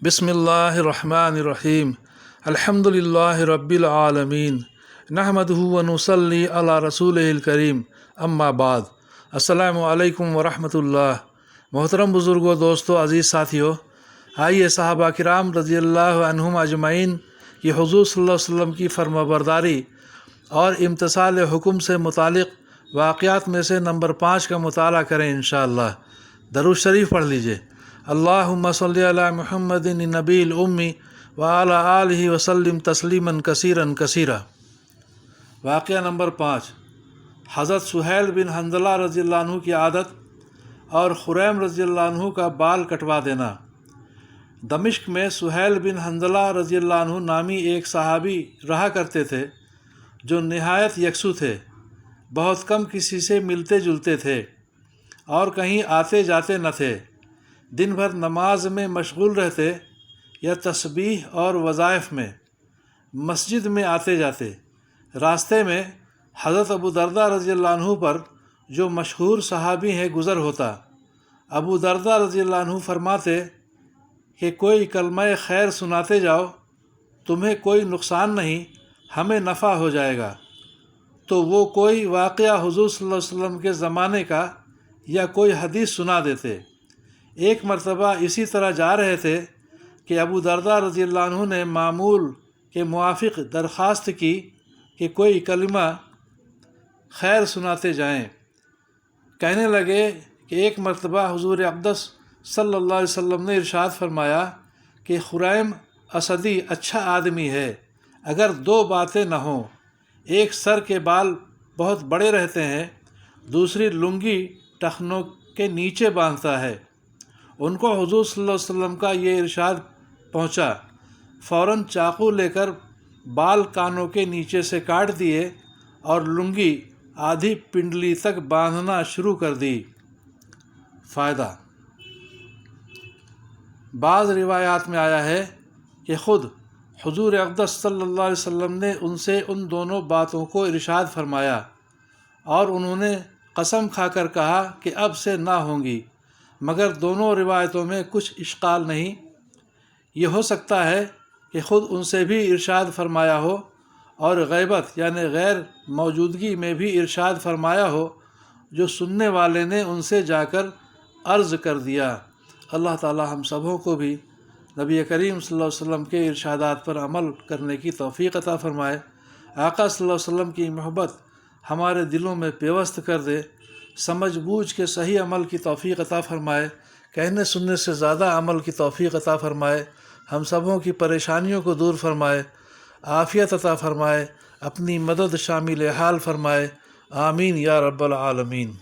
बिस्मिल्लाहिर्रहमानिर्रहीम अल्हम्दुलिल्लाहि रब्बिल आलमीन नहमदुहु व नुसल्ली अला रसूलिहिल करीम अम्मा बाद अस्सलामु अलैकुम व रहमतुल्लाह। मोहतरम बुज़ुर्गों, दोस्तों, अज़ीज़ साथियों, आइए सहाबा किराम रज़ियल्लाहु अन्हुम अजमईन की हुज़ूर सल्लल्लाहु अलैहि वसल्लम की फरमाबरदारी और इम्तिसाल हुक्म से मुतालिक वाक़यात में से नंबर 5 का मुताला करें इंशाअल्लाह। दरूद शरीफ पढ़ लीजिए। अल्लाहुम्मा सल्ली अला मुहम्मदिन नबील उम्मी व अला आलिहि वसल्लिम तस्लीमन कसीरन कसीरा। वाक़या नंबर 5, हज़रत सुहैल बिन हंज़ला रज़ियल्लाहु अन्हु की आदत और खुरैम रज़ियल्लाहु अन्हु का बाल कटवा देना। दमिश्क में सुहैल बिन हंज़ला रज़ियल्लाहु अन्हु नामी एक सहाबी रहा करते थे जो निहायत यकसू थे, बहुत कम किसी से मिलते जुलते थे और कहीं आते जाते न थे। दिन भर नमाज में मशगूल रहते या तस्बीह और वज़ाइफ में। मस्जिद में आते जाते। रास्ते में हज़रत अबू दरदा रज़ियल्लाहु अन्हु पर, जो मशहूर सहाबी हैं, गुज़र होता। अबू दरदा रज़ियल्लाहु अन्हु फरमाते कि कोई कलमा खैर सुनाते जाओ, तुम्हें कोई नुकसान नहीं, हमें नफ़ा हो जाएगा। तो वो कोई वाक़या हुज़ूर सल्लल्लाहु अलैहि वसल्लम के ज़माने का या कोई हदीस सुना देते। एक मरतबा इसी तरह जा रहे थे कि अबू दरदा रज़ियल्लाहु अन्हु ने मामूल के मुआफ़िक़ दरख्वास्त की कि कोई कलिमा खैर सुनाते जाएं। कहने लगे कि एक मरतबा हुज़ूर अक़दस सल्लल्लाहु अलैहि वसल्लम ने इरशाद फरमाया कि खुरैम असदी अच्छा आदमी है, अगर 2 बातें न हों, एक सर के बाल बहुत बड़े रहते हैं, दूसरी लुंगी टखनों के नीचे बांधता है। उनको हुज़ूर सल्लल्लाहु अलैहि वसल्लम का ये इरशाद पहुँचा। फ़ौरन चाकू लेकर बाल कानों के नीचे से काट दिए और लुंगी आधी पिंडली तक बांधना शुरू कर दी। फ़ायदा, बाज़ रिवायात में आया है कि ख़ुद हुज़ूर अक़दस सल्लल्लाहु अलैहि वसल्लम ने उनसे उन दोनों बातों को इरशाद फरमाया और उन्होंने कसम खाकर कहा कि अब से ना होंगी, मगर दोनों रिवायतों में कुछ इश्काल नहीं। ये हो सकता है कि ख़ुद उनसे भी इरशाद फरमाया हो और गैबत यानी गैर मौजूदगी में भी इरशाद फरमाया हो, जो सुनने वाले ने उनसे जाकर अर्ज़ कर दिया। अल्लाह ताला हम सबों को भी नबी करीम सल्लल्लाहु अलैहि वसल्लम के इरशादात पर अमल करने की तौफ़ीक़ अता फ़रमाए। आका सल्लल्लाहु अलैहि वसल्लम की मोहब्बत हमारे दिलों में पेवस्त कर दे, समझ बूझ के सही अमल की तौफ़ीक़ अता फ़रमाए, कहने सुनने से ज़्यादा अमल की तौफ़ीक़ अता फ़रमाए, हम सबों की परेशानियों को दूर फ़रमाए, आफ़ियत अता फ़रमाए, अपनी मदद शामिल हाल फ़रमाए। आमीन या रब्बल आलमीन।